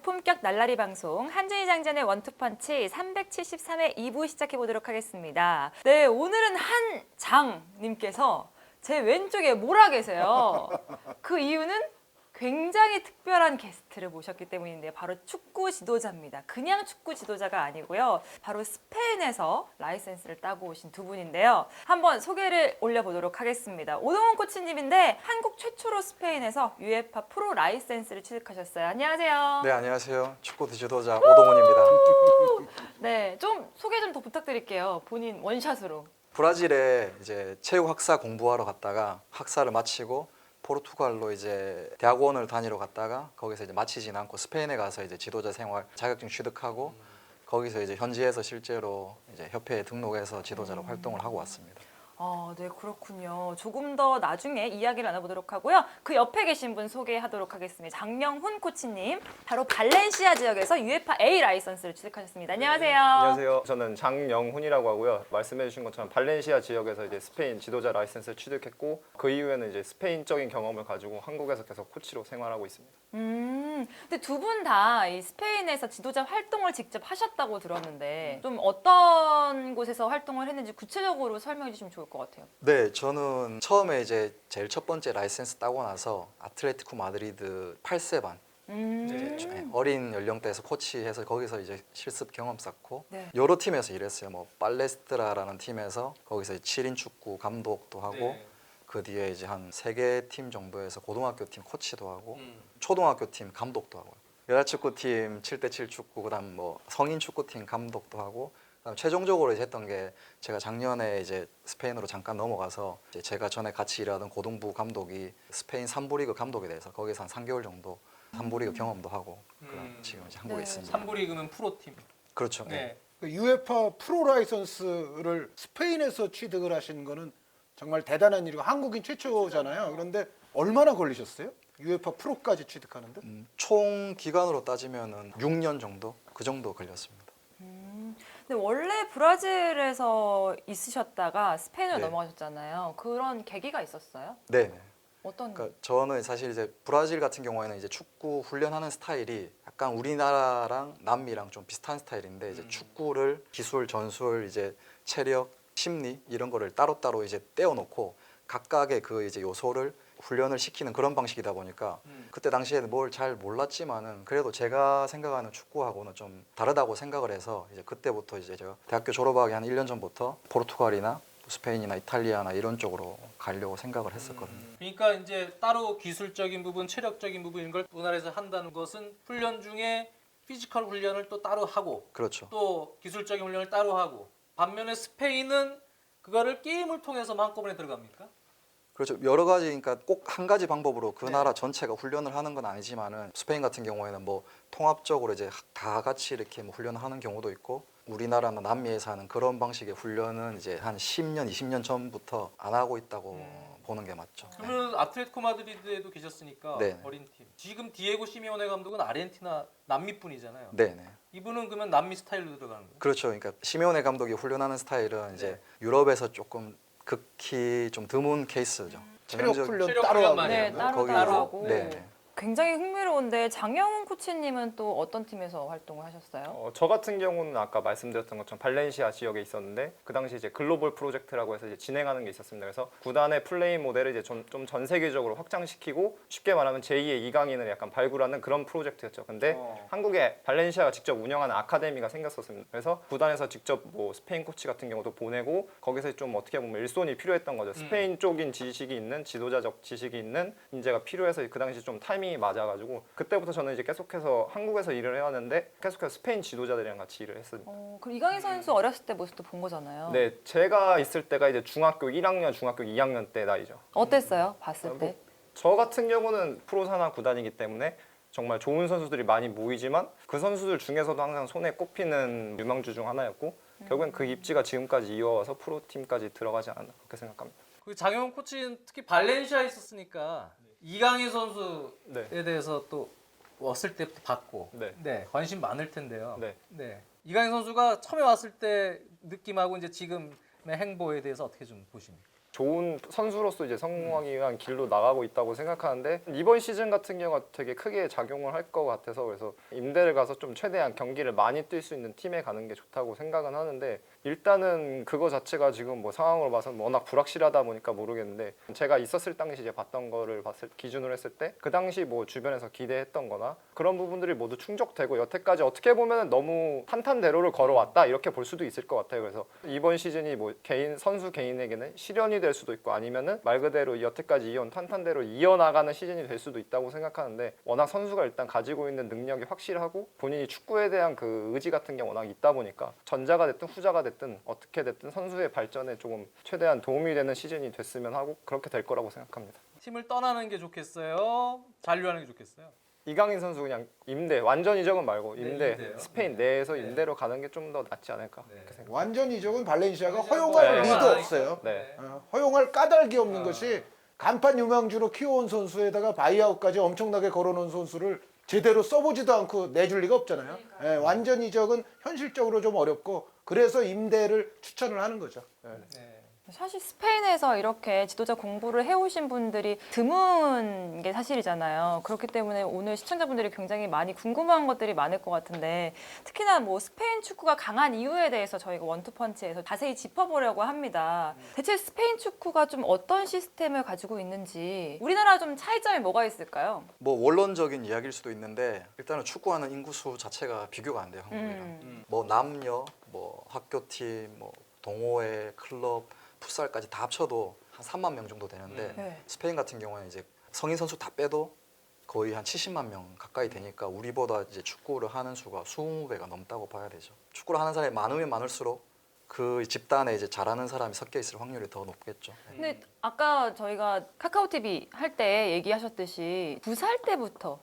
고품격 날라리 방송 한준희 장전의 원투펀치 373회 2부 시작해보도록 하겠습니다. 네, 오늘은 한장님께서 제 왼쪽에 몰아 계세요. 그 이유는 굉장히 특별한 게스트를 모셨기 때문인데 바로 축구 지도자입니다. 그냥 축구 지도자가 아니고요. 바로 스페인에서 라이센스를 따고 오신 두 분인데요. 한번 소개를 올려보도록 하겠습니다. 오동훈 코치님인데 한국 최초로 스페인에서 UEFA 프로 라이센스를 취득하셨어요. 안녕하세요. 네, 안녕하세요. 축구 지도자 오동훈입니다. 네, 좀 소개 좀 더 부탁드릴게요. 본인 원샷으로. 브라질에 이제 체육 학사 공부하러 갔다가 학사를 마치고 포르투갈로 이제 대학원을 다니러 갔다가 거기서 이제 마치진 않고 스페인에 가서 이제 지도자 생활 자격증 취득하고 거기서 이제 현지에서 실제로 이제 협회에 등록해서 지도자로 활동을 하고 왔습니다. 네, 그렇군요. 조금 더 나중에 이야기를 나눠보도록 하고요. 그 옆에 계신 분 소개하도록 하겠습니다. 장영훈 코치님, 바로 발렌시아 지역에서 UEFA A 라이선스를 취득하셨습니다. 안녕하세요. 네, 안녕하세요. 저는 장영훈이라고 하고요. 말씀해주신 것처럼 발렌시아 지역에서 이제 스페인 지도자 라이센스를 취득했고 그 이후에는 이제 스페인적인 경험을 가지고 한국에서 계속 코치로 생활하고 있습니다. 근데 두 분 다 이 스페인에서 지도자 활동을 직접 하셨다고 들었는데 좀 어떤 곳에서 활동을 했는지 구체적으로 설명해 주시면 좋을 것 같아요. 네, 저는 처음에 이제 제일 첫 번째 라이센스 따고 나서 아틀레티코 마드리드 8세반 어린 연령대에서 코치해서 거기서 이제 실습 경험 쌓고 네. 여러 팀에서 일했어요. 뭐 팔레스트라라는 팀에서 거기서 7인 축구 감독도 하고 그 뒤에 이제 한 3개 팀 정도에서 고등학교 팀 코치도 하고 초등학교 팀 감독도 하고 여자축구팀 7대7 축구 그다음 뭐 성인 축구팀 감독도 하고 그다음 최종적으로 이제 했던 게 제가 작년에 이제 스페인으로 잠깐 넘어가서 이제 제가 전에 같이 일하던 고등부 감독이 스페인 3부 리그 감독이 돼서 거기서 한 3개월 정도 3부 리그 경험도 하고 그런 지금 이제 한국에 네. 있습니다. 3부 리그는 프로팀. 그렇죠. 네. 그 UEFA 프로 라이선스를 스페인에서 취득을 하신 거는 정말 대단한 일이고 한국인 최초잖아요. 그런데 얼마나 걸리셨어요? UEFA 프로까지 취득하는데? 총 기간으로 따지면은 6년 정도 그 정도 걸렸습니다. 근데 원래 브라질에서 있으셨다가 스페인으로 네. 넘어가셨잖아요. 그런 계기가 있었어요? 네. 어떤? 그러니까 저는 사실 이제 브라질 같은 경우에는 이제 축구 훈련하는 스타일이 약간 우리나라랑 남미랑 좀 비슷한 스타일인데 이제 축구를 기술, 전술, 이제 체력, 심리 이런 거를 따로따로 이제 떼어놓고 각각의 그 이제 요소를 훈련을 시키는 그런 방식이다 보니까 그때 당시에는 뭘 잘 몰랐지만은 그래도 제가 생각하는 축구하고는 좀 다르다고 생각을 해서 이제 그때부터 이제 제가 대학교 졸업하기 한 1년 전부터 포르투갈이나 스페인이나 이탈리아나 이런 쪽으로 가려고 생각을 했었거든요. 그러니까 이제 따로 기술적인 부분, 체력적인 부분 이런 걸 우리나라에서 한다는 것은 훈련 중에 피지컬 훈련을 또 따로 하고 그렇죠. 또 기술적인 훈련을 따로 하고 반면에 스페인은 그거를 게임을 통해서 한꺼번에 들어갑니까? 그렇죠. 여러 가지, 그러니까 꼭 한 가지 방법으로 그 나라 전체가 훈련을 하는 건 아니지만은 스페인 같은 경우에는 뭐 통합적으로 이제 다 같이 이렇게 뭐 훈련을 하는 경우도 있고 우리나라나 남미에서 하는 그런 방식의 훈련은 이제 한 10년, 20년 전부터 안 하고 있다고 보는 게 맞죠. 그러면 아틀레티코 마드리드에도 계셨으니까 네. 어린 팀. 지금 디에고 시메오네 감독은 아르헨티나 남미 분이잖아요. 네, 네. 이분은 그러면 남미 스타일로 들어가는 거예요? 그렇죠. 그러니까 시메오네 감독이 훈련하는 스타일은 이제 유럽에서 조금 극히 좀 드문 케이스죠. 체력 전형적- 훈련 체력 따로 훈련 하고. 많이 네, 하고. 따로 거기서- 따로 하고. 네. 굉장히 흥미로운데 장영훈 코치님은 또 어떤 팀에서 활동을 하셨어요? 저 같은 경우는 아까 말씀드렸던 것처럼 발렌시아 지역에 있었는데 그 당시 이제 글로벌 프로젝트라고 해서 이제 진행하는 게 있었습니다. 그래서 구단의 플레이 모델을 이제 좀 전 세계적으로 확장시키고 쉽게 말하면 제2의 이강인을 약간 발굴하는 그런 프로젝트였죠. 근데 한국에 발렌시아가 직접 운영하는 아카데미가 생겼었습니다. 그래서 구단에서 직접 뭐 스페인 코치 같은 경우도 보내고 거기서 좀 어떻게 보면 일손이 필요했던 거죠. 스페인 쪽인 지식이 있는 지도자적 지식이 있는 인재가 필요해서 그 당시 좀 타이밍이 맞아가지고 그때부터 저는 이제 계속해서 한국에서 일을 해왔는데 계속해서 스페인 지도자들이랑 같이 일을 했습니다. 그럼 이강인 선수 어렸을 때 모습도 본 거잖아요. 네, 제가 있을 때가 이제 중학교 1학년, 중학교 2학년 때 나이죠. 어땠어요? 봤을 때? 저 같은 경우는 프로 산하 구단이기 때문에 정말 좋은 선수들이 많이 모이지만 그 선수들 중에서도 항상 손에 꼽히는 유망주 중 하나였고 결국엔 그 입지가 지금까지 이어와서 프로팀까지 들어가지 않았나 그렇게 생각합니다. 그 장영훈 코치는 특히 발렌시아에 있었으니까 이강인 선수에 네. 대해서 또 왔을 때부터 봤고 네. 관심 많을 텐데요. 네. 이강인 선수가 처음에 왔을 때 느낌하고 이제 지금의 행보에 대해서 어떻게 좀 보십니까? 좋은 선수로서 이제 성공하기 위한 길로 나가고 있다고 생각하는데 이번 시즌 같은 경우가 되게 크게 작용을 할 것 같아서 그래서 임대를 가서 좀 최대한 경기를 많이 뛸 수 있는 팀에 가는 게 좋다고 생각은 하는데 일단은 그거 자체가 지금 뭐 상황으로 봐서는 워낙 불확실하다 보니까 모르겠는데 제가 있었을 당시 이제 봤던 거를 기준으로 했을 때 그 당시 뭐 주변에서 기대했던 거나 그런 부분들이 모두 충족되고 여태까지 어떻게 보면 너무 탄탄대로를 걸어왔다 이렇게 볼 수도 있을 것 같아요. 그래서 이번 시즌이 뭐 선수 개인에게는 시련이 될 수도 있고 아니면은 말 그대로 여태까지 이어온 탄탄대로 이어나가는 시즌이 될 수도 있다고 생각하는데 워낙 선수가 일단 가지고 있는 능력이 확실하고 본인이 축구에 대한 그 의지 같은 게 워낙 있다 보니까 전자가 됐든 후자가 됐든 어떻게 됐든 선수의 발전에 조금 최대한 도움이 되는 시즌이 됐으면 하고 그렇게 될 거라고 생각합니다. 팀을 떠나는 게 좋겠어요? 잔류하는 게 좋겠어요? 이강인 선수 그냥 임대 완전 이적은 말고 네, 임대 임대요. 스페인 네. 내에서 네. 임대로 가는 게 좀 더 낫지 않을까 네. 그렇게 생각. 완전 이적은 발렌시아가 네. 허용할 네. 리도 없어요. 네. 허용할 까닭이 없는 아. 것이 간판 유망주로 키워온 선수에다가 바이아웃까지 엄청나게 걸어놓은 선수를 제대로 써보지도 않고 내줄 리가 없잖아요. 예, 완전 이적은 현실적으로 좀 어렵고 그래서 임대를 추천을 하는 거죠. 네. 사실 스페인에서 이렇게 지도자 공부를 해오신 분들이 드문 게 사실이잖아요. 그렇기 때문에 오늘 시청자분들이 굉장히 많이 궁금한 것들이 많을 것 같은데 특히나 뭐 스페인 축구가 강한 이유에 대해서 저희가 원투펀치에서 자세히 짚어보려고 합니다. 대체 스페인 축구가 좀 어떤 시스템을 가지고 있는지 우리나라 좀 차이점이 뭐가 있을까요? 뭐 원론적인 이야기일 수도 있는데 일단은 축구하는 인구수 자체가 비교가 안 돼요, 한국이랑. 뭐 남녀, 뭐 학교팀, 뭐 동호회, 클럽, 풋살까지 다 합쳐도 한 3만 명 정도 되는데 네. 스페인 같은 경우는 이제 성인 선수 다 빼도 거의 한 70만 명 가까이 되니까 우리보다 이제 축구를 하는 수가 20배가 넘다고 봐야 되죠. 축구를 하는 사람이 많으면 많을수록 그 집단에 이제 잘하는 사람이 섞여 있을 확률이 더 높겠죠. 근데 아까 저희가 카카오 TV 할 때 얘기하셨듯이 9살 때부터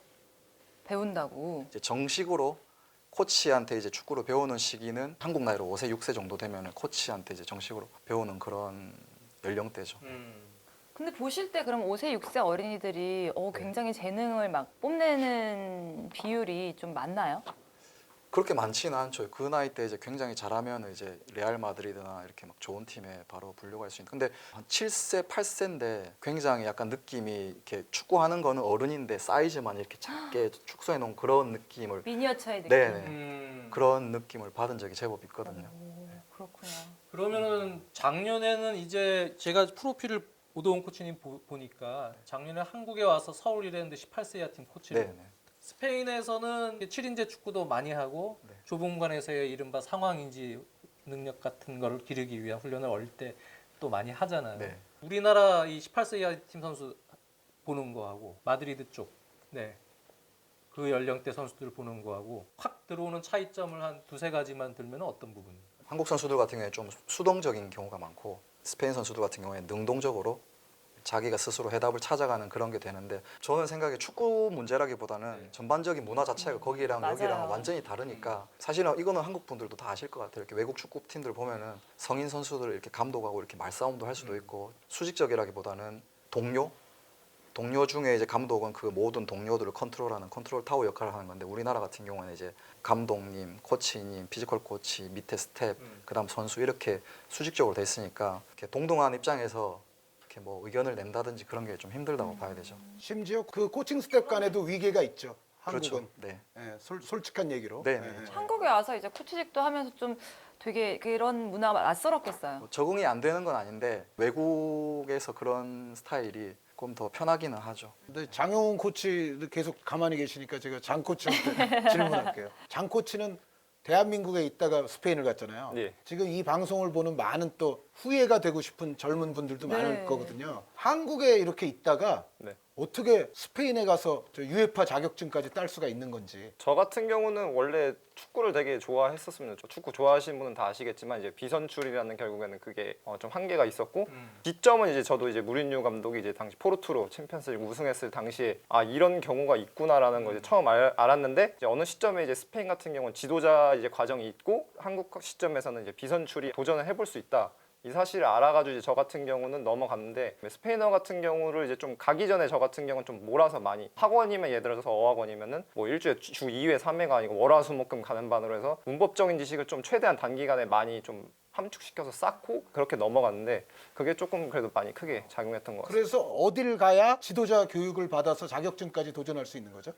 배운다고. 이제 정식으로 코치한테 이제 축구를 배우는 시기는 한국 나이로 5세, 6세 정도 되면 코치한테 이제 정식으로 배우는 그런 연령대죠. 근데 보실 때 그럼 5세, 6세 어린이들이 굉장히 재능을 막 뽐내는 비율이 좀 많나요? 그렇게 많지는 않죠. 그 나이 때 이제 굉장히 잘하면 이제 레알 마드리드나 이렇게 막 좋은 팀에 바로 분류할 수 있는. 근데 한 7세, 8세인데 굉장히 약간 느낌이 이렇게 축구하는 거는 어른인데 사이즈만 이렇게 작게 축소해 놓은 그런 느낌을 미니어처의 느낌. 네네. 그런 느낌을 받은 적이 제법 있거든요. 오, 그렇구나. 그러면은 작년에는 이제 제가 프로필을 오도훈 코치님 보니까 작년에 한국에 와서 서울 이랬는데 18세 이하 팀 코치로 네네. 스페인에서는 7인제 축구도 많이 하고 네. 좁은 공간에서의 이른바 상황인지 능력 같은 거를 기르기 위한 훈련을 어릴 때 또 많이 하잖아요. 네. 우리나라 이 18세 이하 팀 선수 보는 거하고 마드리드 쪽, 네. 그 연령대 선수들 보는 거하고 확 들어오는 차이점을 한 두세 가지만 들면 어떤 부분? 한국 선수들 같은 경우에 좀 수동적인 경우가 많고 스페인 선수들 같은 경우에 능동적으로 자기가 스스로 해답을 찾아가는 그런 게 되는데 저는 생각에 축구 문제라기보다는 전반적인 문화 자체가 거기랑 맞아요. 여기랑 완전히 다르니까 사실은 이거는 한국 분들도 다 아실 것 같아요. 이렇게 외국 축구팀들 보면은 성인 선수들 이렇게 감독하고 이렇게 말싸움도 할 수도 있고 수직적이라기보다는 동료 중에 이제 감독은 그 모든 동료들을 컨트롤하는 컨트롤 타워 역할을 하는 건데 우리나라 같은 경우는 이제 감독님, 코치님, 피지컬 코치, 밑에 스텝, 그다음 선수 이렇게 수직적으로 돼 있으니까 이렇게 동등한 입장에서 이렇게 뭐 의견을 낸다든지 그런 게 좀 힘들다고 봐야 되죠. 심지어 그 코칭 스텝 간에도 위계가 있죠. 한국은. 그렇죠. 네. 예, 솔직한 얘기로. 네, 예, 네. 예. 한국에 와서 이제 코치직도 하면서 좀 되게 그런 문화가 낯설었겠어요. 뭐 적응이 안 되는 건 아닌데 외국에서 그런 스타일이 조금 더 편하기는 하죠. 근데 장용훈 코치 계속 가만히 계시니까 제가 장 코치한테 질문할게요. 장 코치는 대한민국에 있다가 스페인을 갔잖아요. 예. 지금 이 방송을 보는 많은 또 후예가 되고 싶은 젊은 분들도 네. 많을 거거든요. 한국에 이렇게 있다가 네. 어떻게 스페인에 가서 저 유에파 자격증까지 딸 수가 있는 건지. 저 같은 경우는 원래 축구를 되게 좋아했었습니다. 저 축구 좋아하시는 분은 다 아시겠지만 이제 비선출이라는 결국에는 그게 좀 한계가 있었고 기점은 이제 저도 이제 무리뉴 감독이 이제 당시 포르투로 챔피언스리그 우승했을 당시에 이런 경우가 있구나라는 걸 이제 처음 알았는데 이제 어느 시점에 이제 스페인 같은 경우는 지도자 이제 과정이 있고 한국 시점에서는 이제 비선출이 도전을 해볼 수 있다. 이 사실을 알아가지고 이제 저 같은 경우는 넘어갔는데 스페인어 같은 경우를 이제 좀 가기 전에 저 같은 경우는 좀 몰아서 많이 학원이면 예를 들어서 어학원이면은 뭐 일주일에 주 2회 3회가 아니고 월화수목금 가는 반으로 해서 문법적인 지식을 좀 최대한 단기간에 많이 좀 함축시켜서 쌓고 그렇게 넘어갔는데 그게 조금 그래도 많이 크게 작용했던 것 같습니다. 그래서 어딜 가야 지도자 교육을 받아서 자격증까지 도전할 수 있는 거죠?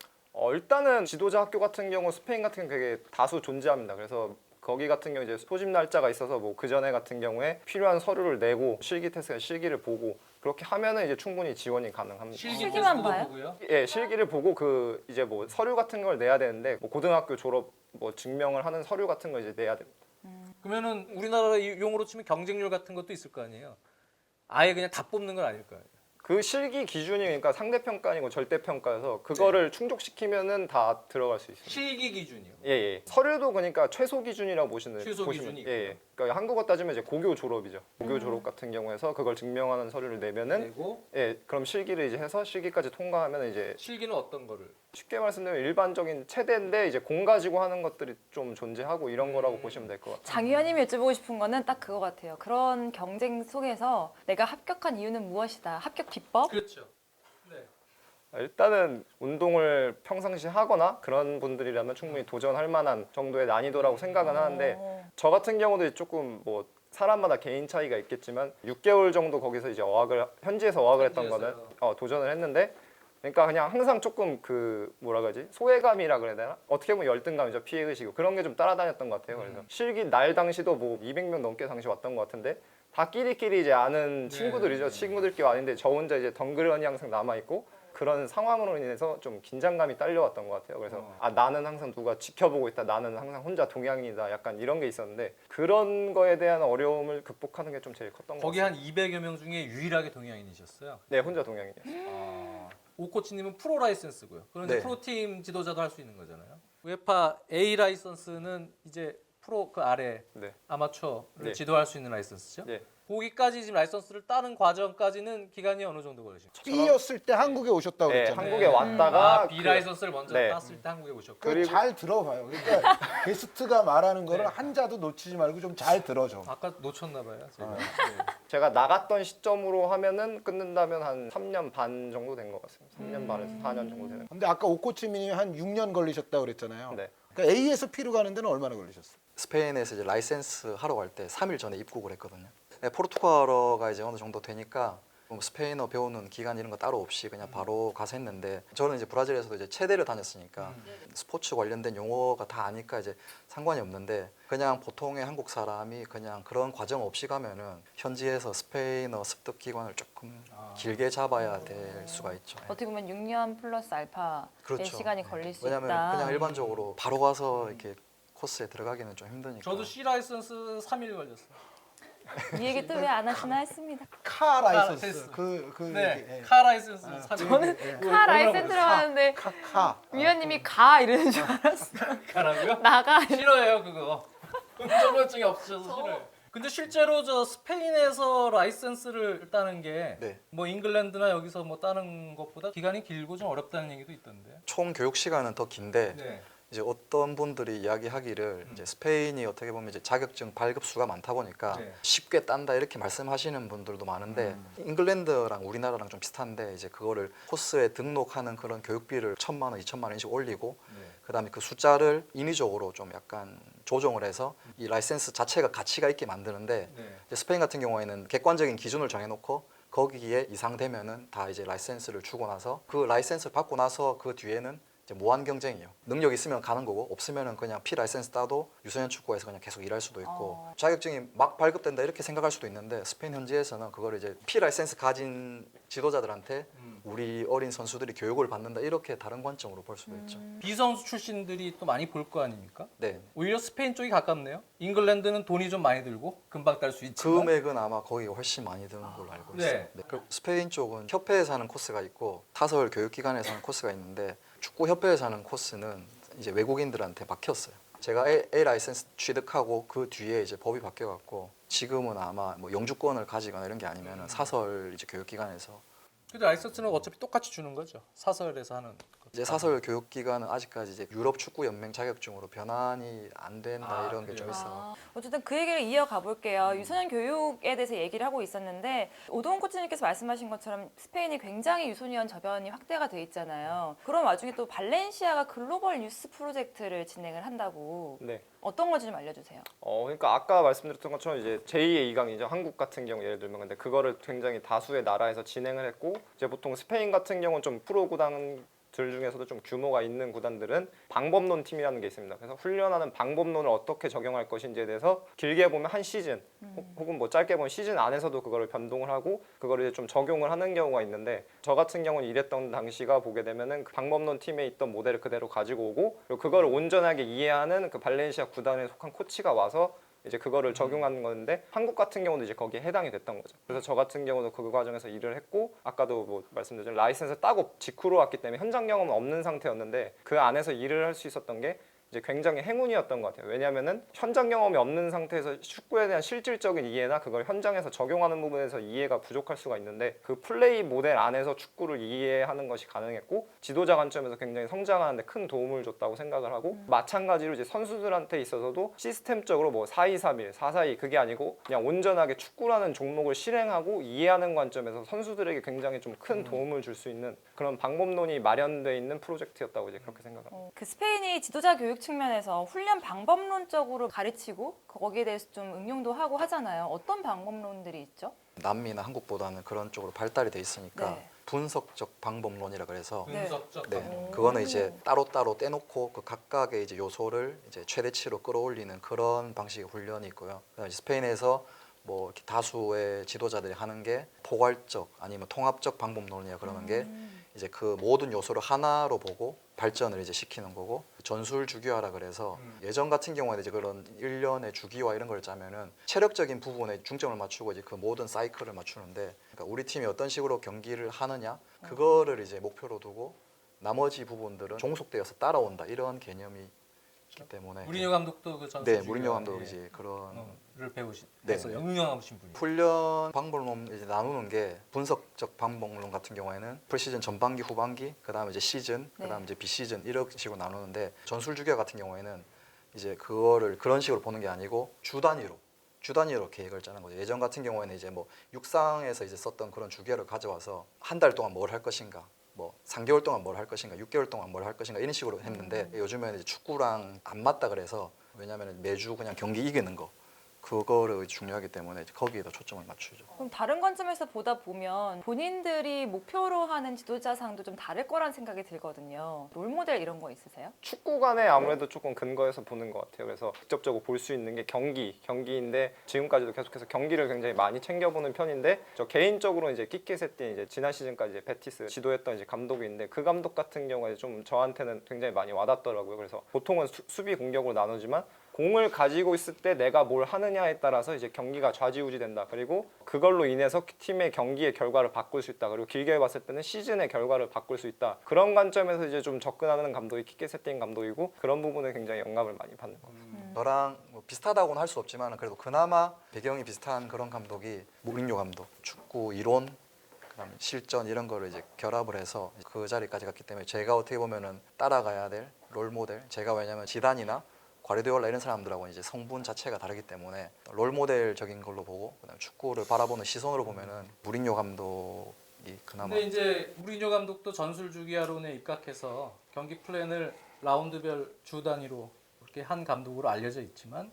일단은 지도자 학교 같은 경우 스페인 같은 경우 되게 다수 존재합니다. 그래서 거기 같은 경우 이제 소집 날짜가 있어서 뭐 그 전에 같은 경우에 필요한 서류를 내고 실기 테스트 실기를 보고 그렇게 하면은 이제 충분히 지원이 가능합니다. 실기만 봐요? 보고요. 예, 실기를 보고 그 이제 뭐 서류 같은 걸 내야 되는데 뭐 고등학교 졸업 뭐 증명을 하는 서류 같은 걸 이제 내야 됩니다. 그러면은 우리나라 용어로 치면 경쟁률 같은 것도 있을 거 아니에요. 아예 그냥 다 뽑는 건 아닐 거예요. 그 실기 기준이 그러니까 상대평가 아니고 절대평가여서 그거를 충족시키면은 다 들어갈 수 있습니다. 실기 기준이요. 예, 예. 서류도 그러니까 최소 기준이라고 보시면 최소 보시면, 기준이 예, 예. 그러니까 한국어 따지면 이제 고교 졸업이죠. 고교 졸업 같은 경우에서 그걸 증명하는 서류를 내면은 그리고 예, 그럼 실기를 이제 해서 실기까지 통과하면 이제 실기는 어떤 거를? 쉽게 말씀드리면 일반적인 체대인데 이제 공 가지고 하는 것들이 좀 존재하고 이런 거라고 보시면 될 것 같아요. 장 의원님이 여쭤보고 싶은 거는 딱 그거 같아요. 그런 경쟁 속에서 내가 합격한 이유는 무엇이다. 합격 비법? 그렇죠. 네. 일단은 운동을 평상시 하거나 그런 분들이라면 충분히 도전할 만한 정도의 난이도라고 생각은 하는데 저 같은 경우도 조금 뭐 사람마다 개인 차이가 있겠지만 6개월 정도 거기서 이제 현지에서 어학을 했던 거는 도전을 했는데 그러니까 그냥 항상 조금 그 뭐라 그러지 소외감이라 그래야 되나 어떻게 보면 열등감이죠 피해의식이고 그런 게 좀 따라다녔던 것 같아요. 그래서 실기 날 당시도 뭐 200명 넘게 당시 왔던 것 같은데 다 끼리끼리 이제 아는 친구들이죠. 친구들끼리 왔는데 저 혼자 이제 덩그러니 항상 남아 있고 그런 상황으로 인해서 좀 긴장감이 딸려왔던 것 같아요. 그래서 나는 항상 누가 지켜보고 있다. 나는 항상 혼자 동양인이다. 약간 이런 게 있었는데 그런 거에 대한 어려움을 극복하는 게 좀 제일 컸던 것 거기 같아요. 한 200여 명 중에 유일하게 동양인이셨어요. 네, 혼자 동양인이에요. 오 코치님은 프로 라이센스고요. 그런데 네. 프로팀 지도자도 할 수 있는 거잖아요. 우에파 A 라이선스는 이제 프로 그 아래 네. 아마추어를 네. 지도할 수 있는 라이선스죠. 네. 거기까지 지금 라이선스를 따는 과정까지는 기간이 어느 정도 걸리십니까? B였을 때 한국에 오셨다고 네, 그랬잖아요. 한국에 왔다가 B 라이선스를 먼저 네. 땄을 때 한국에 오셨고 그잘 들어봐요. 그러니까 게스트가 말하는 거를 한자도 놓치지 말고 좀 잘 들어줘. 아까 놓쳤나 봐요. 제가. 제가 나갔던 시점으로 하면은 끊는다면 한 3년 반 정도 된 것 같습니다. 3년 반에서 4년 정도 되는 것 근데 아까 오코치님이 한 6년 걸리셨다고 그랬잖아요. 네. 그러니까 A에서 P로 가는 데는 얼마나 걸리셨어요? 스페인에서 이제 라이센스 하러 갈 때 3일 전에 입국을 했거든요. 네, 포르투갈어가 이제 어느 정도 되니까 뭐 스페인어 배우는 기간 이런 거 따로 없이 그냥 바로 가서 했는데 저는 이제 브라질에서도 이제 체대를 다녔으니까 스포츠 관련된 용어가 다 아니까 이제 상관이 없는데 그냥 보통의 한국 사람이 그냥 그런 과정 없이 가면은 현지에서 스페인어 습득 기간을 조금 길게 잡아야 될 수가 있죠. 네. 어떻게 보면 6년 플러스 알파의 그렇죠. 시간이 걸릴 수 왜냐하면 있다. 그냥 일반적으로 바로 가서 이렇게 코스에 들어가기는 좀 힘드니까. 저도 C 라이선스 3일 걸렸어요. 이 얘기 또 왜 안 하시나 했습니다. 카 라이선스. 테스트. 그 네, 얘기, 예. 카 라이선스 3일. 저는 카 라이센스라고 하는데 카. 위원님이 가 이러는 줄 알았어요. 가라고요? 나가. 싫어해요 그거. 운전면허증이 없으셔서 싫어요. 근데 실제로 저 스페인에서 라이센스를 따는 게 네. 뭐 잉글랜드나 여기서 뭐 따는 것보다 기간이 길고 좀 어렵다는 얘기도 있던데. 총 교육 시간은 더 긴데 네. 이제 어떤 분들이 이야기하기를 이제 스페인이 어떻게 보면 이제 자격증 발급 수가 많다 보니까 네. 쉽게 딴다 이렇게 말씀하시는 분들도 많은데 잉글랜드랑 우리나라랑 좀 비슷한데 이제 그거를 코스에 등록하는 그런 교육비를 1,000만 원, 2,000만 원씩 올리고 네. 그다음에 그 숫자를 인위적으로 좀 약간 조정을 해서 이 라이센스 자체가 가치가 있게 만드는데 네. 이제 스페인 같은 경우에는 객관적인 기준을 정해놓고 거기에 이상 되면은 다 이제 라이센스를 주고 나서 그 라이센스를 받고 나서 그 뒤에는 이제 무한 경쟁이에요. 능력 있으면 가는 거고 없으면은 그냥 P 라이센스 따도 유소년 축구에서 그냥 계속 일할 수도 있고 자격증이 막 발급된다 이렇게 생각할 수도 있는데 스페인 현지에서는 그거를 이제 P 라이센스 가진 지도자들한테 우리 어린 선수들이 교육을 받는다 이렇게 다른 관점으로 볼 수도 있죠. 비선수 출신들이 또 많이 볼 거 아닙니까? 네. 오히려 스페인 쪽이 가깝네요. 잉글랜드는 돈이 좀 많이 들고 금방 딸 수 있지만 금액은 아마 거기가 훨씬 많이 드는 걸로 알고 네. 있어요. 네. 그리고 스페인 쪽은 협회에서 하는 코스가 있고 타설 교육기관에서 하는 코스가 있는데 축구 협회에서 하는 코스는 이제 외국인들한테 막혔어요. 제가 A 라이센스 취득하고 그 뒤에 이제 법이 바뀌어갖고 지금은 아마 뭐 영주권을 가지거나 이런 게 아니면 사설 이제 교육기관에서 근데 라이센스는 어차피 똑같이 주는 거죠. 사설에서 하는 것. 이제 사설 교육 기관은 아직까지 이제 유럽 축구 연맹 자격증으로 변환이 안 된다 이런 게 좀 있어. 어쨌든 그 얘기를 이어가 볼게요. 유소년 교육에 대해서 얘기를 하고 있었는데 오동훈 코치님께서 말씀하신 것처럼 스페인이 굉장히 유소년 저변이 확대가 돼 있잖아요. 그런 와중에 또 발렌시아가 글로벌 유스 프로젝트를 진행을 한다고. 네. 어떤 건지 좀 알려주세요. 그러니까 아까 말씀드렸던 것처럼 이제 제2의 2강이죠. 한국 같은 경우 예를 들면 근데 그거를 굉장히 다수의 나라에서 진행을 했고 이제 보통 스페인 같은 경우는 좀 프로 구단들 중에서도 좀 규모가 있는 구단들은 방법론 팀이라는 게 있습니다. 그래서 훈련하는 방법론을 어떻게 적용할 것인지에 대해서 길게 보면 한 시즌 혹은 뭐 짧게 보면 시즌 안에서도 그거를 변동을 하고 그거를 이제 좀 적용을 하는 경우가 있는데 저 같은 경우는 이랬던 당시가 보게 되면은 그 방법론 팀에 있던 모델을 그대로 가지고 오고 그리고 그거를 온전하게 이해하는 그 발렌시아 구단에 속한 코치가 와서 이제 그거를 적용하는 건데 한국 같은 경우도 이제 거기에 해당이 됐던 거죠. 그래서 저 같은 경우도 그 과정에서 일을 했고 아까도 뭐 말씀드린 라이센스 따고 직후로 왔기 때문에 현장 경험은 없는 상태였는데 그 안에서 일을 할 수 있었던 게 이제 굉장히 행운이었던 것 같아요. 왜냐하면은 현장 경험이 없는 상태에서 축구에 대한 실질적인 이해나 그걸 현장에서 적용하는 부분에서 이해가 부족할 수가 있는데 그 플레이 모델 안에서 축구를 이해하는 것이 가능했고 지도자 관점에서 굉장히 성장하는데 큰 도움을 줬다고 생각을 하고 마찬가지로 이제 선수들한테 있어서도 시스템적으로 뭐 4-2-3-1, 4-4-2 그게 아니고 그냥 온전하게 축구라는 종목을 실행하고 이해하는 관점에서 선수들에게 굉장히 좀 큰 도움을 줄 수 있는 그런 방법론이 마련돼 있는 프로젝트였다고 이제 그렇게 생각합니다. 그 스페인이 지도자 교육 측면에서 훈련 방법론적으로 가르치고 거기에 대해서 좀 응용도 하고 하잖아요. 어떤 방법론들이 있죠? 남미나 한국보다는 그런 쪽으로 발달이 돼 있으니까 네. 분석적 방법론이라 그래서 분석적 네, 방법. 그거는 이제 따로따로 떼놓고 그 각각의 이제 요소를 이제 최대치로 끌어올리는 그런 방식의 훈련이 있고요. 그다음에 스페인에서 뭐 이렇게 다수의 지도자들이 하는 게 포괄적 아니면 통합적 방법론이야 그러는 게 이제 그 모든 요소를 하나로 보고 발전을 이제 시키는 거고 전술 주기화라 그래서 예전 같은 경우에는 이제 그런 일련의 주기화 이런 걸 짜면은 체력적인 부분에 중점을 맞추고 이제 그 모든 사이클을 맞추는데 그러니까 우리 팀이 어떤 식으로 경기를 하느냐 그거를 이제 목표로 두고 나머지 부분들은 종속되어서 따라온다 이런 개념이 있기 때문에 무리뉴 감독도 그 전술 네 무리뉴 감독이 이제 그런 를 배우신 네. 해서 응용하신 분이. 훈련 방법론 이제 나누는 게 분석적 방법론 같은 경우에는 프리시즌 전반기, 후반기, 그다음에 이제 시즌, 그다음에 이제 비시즌 이런 식으로 나누는데 전술 주기화 같은 경우에는 이제 그거를 그런 식으로 보는 게 아니고 주 단위로 계획을 짜는 거죠. 예전 같은 경우에는 이제 뭐 육상에서 이제 썼던 그런 주기화를 가져와서 한 달 동안 뭘 할 것인가, 뭐 3개월 동안 뭘 할 것인가, 6개월 동안 뭘 할 것인가 이런 식으로 했는데 요즘에는 이제 축구랑 안 맞다 그래서 왜냐하면 매주 그냥 경기 이기는 거. 그거를 중요하기 때문에 거기에다 초점을 맞추죠. 그럼 다른 관점에서 보다 보면 본인들이 목표로 하는 지도자상도 좀 다를 거란 생각이 들거든요. 롤모델 이런 거 있으세요? 축구 간에 아무래도 조금 근거해서 보는 것 같아요. 그래서 직접적으로 볼 수 있는 게 경기인데 지금까지도 계속해서 경기를 굉장히 많이 챙겨보는 편인데 저 개인적으로 이제 키케 세틴 이제 지난 시즌까지 이제 베티스 지도했던 이제 감독이 있는데 그 감독 같은 경우에 좀 저한테는 굉장히 많이 와닿더라고요. 그래서 보통은 수비 공격으로 나누지만 공을 가지고 있을 때 내가 뭘 하느냐에 따라서 이제 경기가 좌지우지된다. 그리고 그걸로 인해서 팀의 경기의 결과를 바꿀 수 있다. 그리고 길게 봤을 때는 시즌의 결과를 바꿀 수 있다. 그런 관점에서 이제 좀 접근하는 감독이 키케 세팅 감독이고 그런 부분에 굉장히 영감을 많이 받는 것 같아요. 저랑 뭐 비슷하다고는 할 수 없지만 그래도 그나마 배경이 비슷한 그런 감독이 무리뉴 감독. 축구 이론 그다음에 실전 이런 거를 이제 결합을 해서 그 자리까지 갔기 때문에 제가 어떻게 보면은 따라가야 될 롤모델. 제가 왜냐면 지단이나 과르디올라 이런 사람들하고 이제 성분 자체가 다르기 때문에 롤모델적인 걸로 보고 그다음에 축구를 바라보는 시선으로 보면은 무리뉴 감독이 그나마. 근데 이제 무리뉴 감독도 전술 주기화론에 입각해서 경기 플랜을 라운드별 주 단위로 그렇게 한 감독으로 알려져 있지만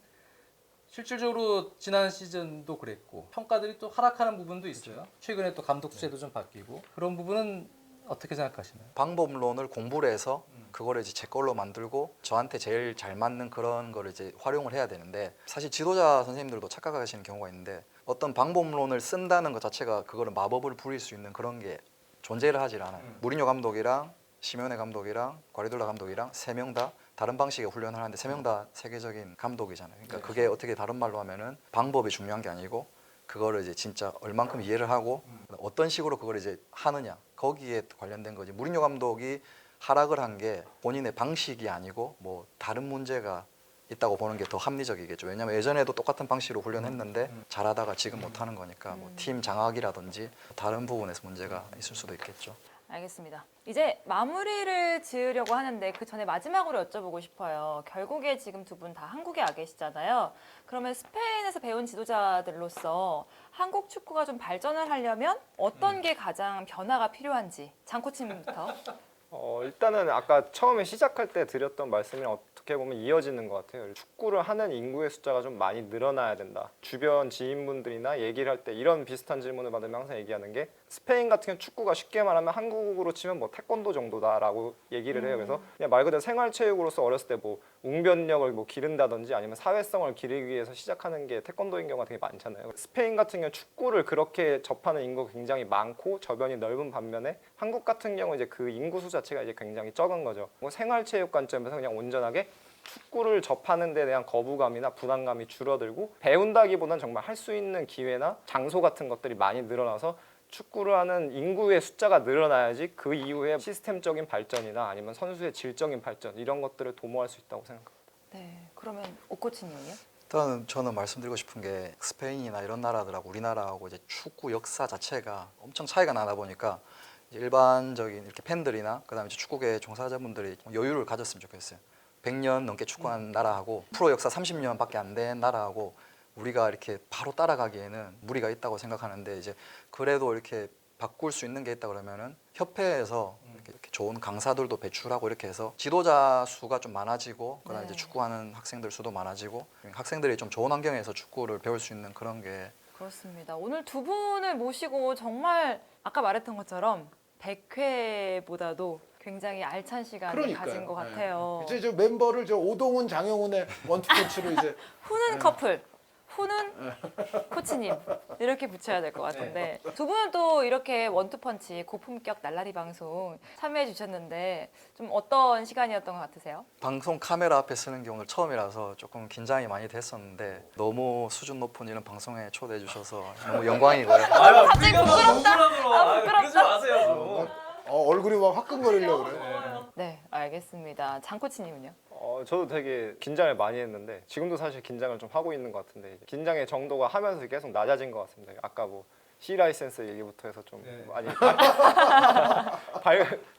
실질적으로 지난 시즌도 그랬고 평가들이 또 하락하는 부분도 있어요. 최근에 또 감독 제도 좀 바뀌고 그런 부분은 어떻게 생각하시나요? 방법론을 공부를 해서 그거를 이제 제 걸로 만들고 저한테 제일 잘 맞는 그런 거를 이제 활용을 해야 되는데 사실 지도자 선생님들도 착각하시는 경우가 있는데 어떤 방법론을 쓴다는 것 자체가 그거를 마법을 부릴 수 있는 그런 게 존재를 하질 않아요. 무리뉴 감독이랑 시메오네 감독이랑 과르디올라 감독이랑 세 명 다 다른 방식의 훈련을 하는데 세 명 다 세계적인 감독이잖아요. 그러니까 그게 어떻게 다른 말로 하면은 방법이 중요한 게 아니고 그거를 이제 진짜 얼만큼 이해를 하고 어떤 식으로 그걸 이제 하느냐 거기에 관련된 거지. 무리뉴 감독이 하락을 한 게 본인의 방식이 아니고 뭐 다른 문제가 있다고 보는 게 더 합리적이겠죠. 왜냐하면 예전에도 똑같은 방식으로 훈련했는데 잘하다가 지금 못하는 거니까 뭐 팀 장악이라든지 다른 부분에서 문제가 있을 수도 있겠죠. 알겠습니다. 이제 마무리를 지으려고 하는데 그 전에 마지막으로 여쭤보고 싶어요. 결국에 지금 두 분 다 한국에 와 계시잖아요. 그러면 스페인에서 배운 지도자들로서 한국 축구가 좀 발전을 하려면 어떤 게 가장 변화가 필요한지 장코치님부터. 일단은 아까 처음에 시작할 때 드렸던 말씀이 어떻게 보면 이어지는 것 같아요. 축구를 하는 인구의 숫자가 좀 많이 늘어나야 된다. 주변 지인분들이나 얘기를 할 때 이런 비슷한 질문을 받으면 항상 얘기하는 게 스페인 같은 경우 축구가 쉽게 말하면 한국으로 치면 뭐 태권도 정도다라고 얘기를 해요. 그래서 그냥 말 그대로 생활체육으로서 어렸을 때 뭐 웅변력을 뭐 기른다든지 아니면 사회성을 기르기 위해서 시작하는 게 태권도인 경우가 되게 많잖아요. 스페인 같은 경우 축구를 그렇게 접하는 인구가 굉장히 많고 저변이 넓은 반면에 한국 같은 경우 이제 그 인구 수 자체가 이제 굉장히 적은 거죠. 뭐 생활체육 관점에서 그냥 온전하게 축구를 접하는 데 대한 거부감이나 부담감이 줄어들고 배운다기보다는 정말 할 수 있는 기회나 장소 같은 것들이 많이 늘어나서 축구를 하는 인구의 숫자가 늘어나야지 그 이후에 시스템적인 발전이나 아니면 선수의 질적인 발전 이런 것들을 도모할 수 있다고 생각합니다. 네, 그러면 오코치님은요? 일단 저는 말씀드리고 싶은 게 스페인이나 이런 나라들하고 우리나라하고 이제 축구 역사 자체가 엄청 차이가 나다 보니까 이제 일반적인 이렇게 팬들이나 그다음에 이제 축구계 종사자분들이 여유를 가졌으면 좋겠어요. 100년 넘게 축구한 나라하고 프로 역사 30년밖에 안 된 나라하고 우리가 이렇게 바로 따라가기에는 무리가 있다고 생각하는데 이제 그래도 이렇게 바꿀 수 있는 게 있다 그러면은 협회에서 이렇게 좋은 강사들도 배출하고 이렇게 해서 지도자 수가 좀 많아지고 그다음에 이제 축구하는 학생들 수도 많아지고 학생들이 좀 좋은 환경에서 축구를 배울 수 있는 그런 게 그렇습니다. 오늘 두 분을 모시고 정말 아까 말했던 것처럼 100회보다도 굉장히 알찬 시간을 그러니까요. 가진 것 같아요. 이제 저 멤버를 저 오동훈, 장영훈의 원투펀치로 이제 후는 커플, 후는 코치님 이렇게 붙여야 될 것 같은데 두 분은 또 이렇게 원투펀치 고품격 날라리 방송 참여해 주셨는데 좀 어떤 시간이었던 것 같으세요? 방송 카메라 앞에 서는 게 오늘 처음이라서 조금 긴장이 많이 됐었는데 너무 수준 높은 이런 방송에 초대해 주셔서 너무 영광이고요. 갑자기 부끄럽다. 부끄럽다. 그러지 마세요. 얼굴이 막 화끈거리려고 그래. 네, 알겠습니다. 장 코치님은요? 저도 되게 긴장을 많이 했는데 지금도 사실 긴장을 좀 하고 있는 것 같은데 긴장의 정도가 하면서 계속 낮아진 것 같습니다. 아까 뭐 C 라이센스 얘기부터 해서 좀 많이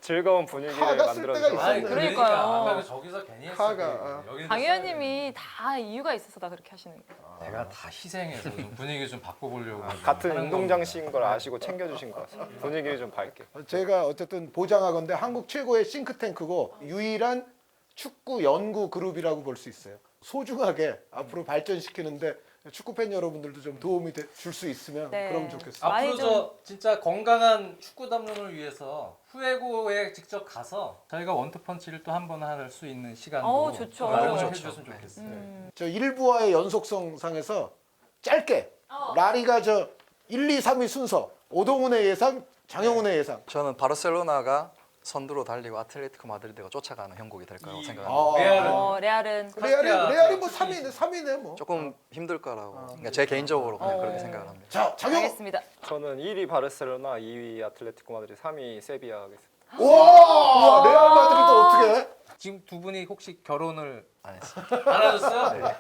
즐거운 분위기를 화가 쓸 만들어 때가 주셔서 있었네. 그러니까요. 아까 저기서 괜히 했어. 화가, 강의원님이 다 이유가 있어서 다 그렇게 하시는 거예요. 내가 다 희생해서 좀 분위기 좀 바꿔보려고 같은 하는 운동장씨인 걸 아시고 챙겨주신 것 같습니다. 분위기를 좀 밝게. 제가 어쨌든 보장하건대 한국 최고의 싱크탱크고 유일한 축구 연구 그룹이라고 볼 수 있어요. 소중하게 앞으로 발전시키는데 축구 팬 여러분들도 좀 도움이 줄 수 있으면 네. 그럼 좋겠어요. 많이 앞으로 저 진짜 건강한 축구 담론을 위해서 후회고에 직접 가서 저희가 원투펀치를 또 한 번 할 수 있는 시간도 좋죠. 마련을 좋죠. 해줬으면 좋겠어요. 저 1부와의 연속성 상에서 짧게 라리가 저 1, 2, 3위 순서 오동훈의 예상, 장영훈의 예상. 저는 바르셀로나가 선두로 달리고 아틀레티코 마드리드가 쫓아가는 형국이 될 거라고 아, 생각합니다. 레알은 레알이 뭐 3위네 뭐. 조금 힘들 거라고. 그러니까 제 개인적으로 그냥 그렇게 생각을 합니다. 자, 장영훈. 알겠습니다. 저는 1위 바르셀로나, 2위 아틀레티코 마드리드, 3위 세비야 하겠습니다. 와, 레알 마드리드 어떻게 해? 지금 두 분이 혹시 결혼을 안 했습니다. 안 하셨어요?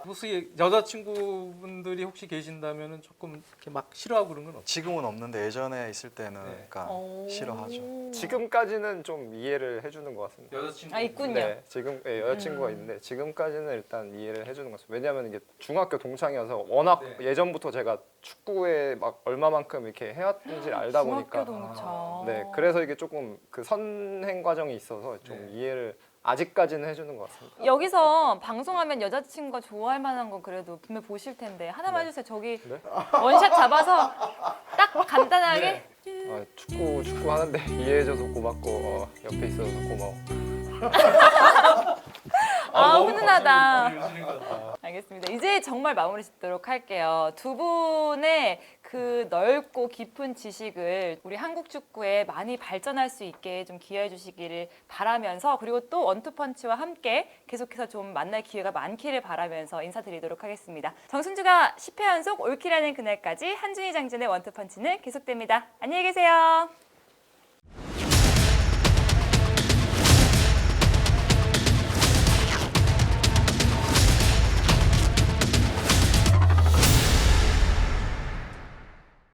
혹시 여자친구분들이 혹시 계신다면 조금 이렇게 막 싫어하고 그런 건 없어요? 지금은 없는데 예전에 있을 때는 네. 그러니까 싫어하죠. 지금까지는 좀 이해를 해주는 것 같습니다. 여자친구 있군요. 네, 지금 여자친구가 있는데 지금까지는 일단 이해를 해주는 것 같습니다. 왜냐하면 이게 중학교 동창이어서 워낙 네. 예전부터 제가 축구에 막 얼마만큼 이렇게 해왔는지를 알다 보니까 중학교 동창. 네, 그래서 이게 조금 그 선행 과정이 있어서 좀 네. 이해를 아직까지는 해주는 것 같습니다. 여기서 방송하면 여자친구가 좋아할 만한 건 그래도 분명 보실 텐데 하나만 네. 해주세요. 저기 네? 원샷 잡아서 딱 간단하게 축구 하는데 이해해줘서 고맙고 옆에 있어서 고마워. 훈훈하다. 알겠습니다. 이제 정말 마무리 짓도록 할게요. 두 분의 그 넓고 깊은 지식을 우리 한국 축구에 많이 발전할 수 있게 좀 기여해 주시기를 바라면서 그리고 또 원투펀치와 함께 계속해서 좀 만날 기회가 많기를 바라면서 인사드리도록 하겠습니다. 정순주가 10회 연속 올킬하는 그날까지 한준희 장진의 원투펀치는 계속됩니다. 안녕히 계세요.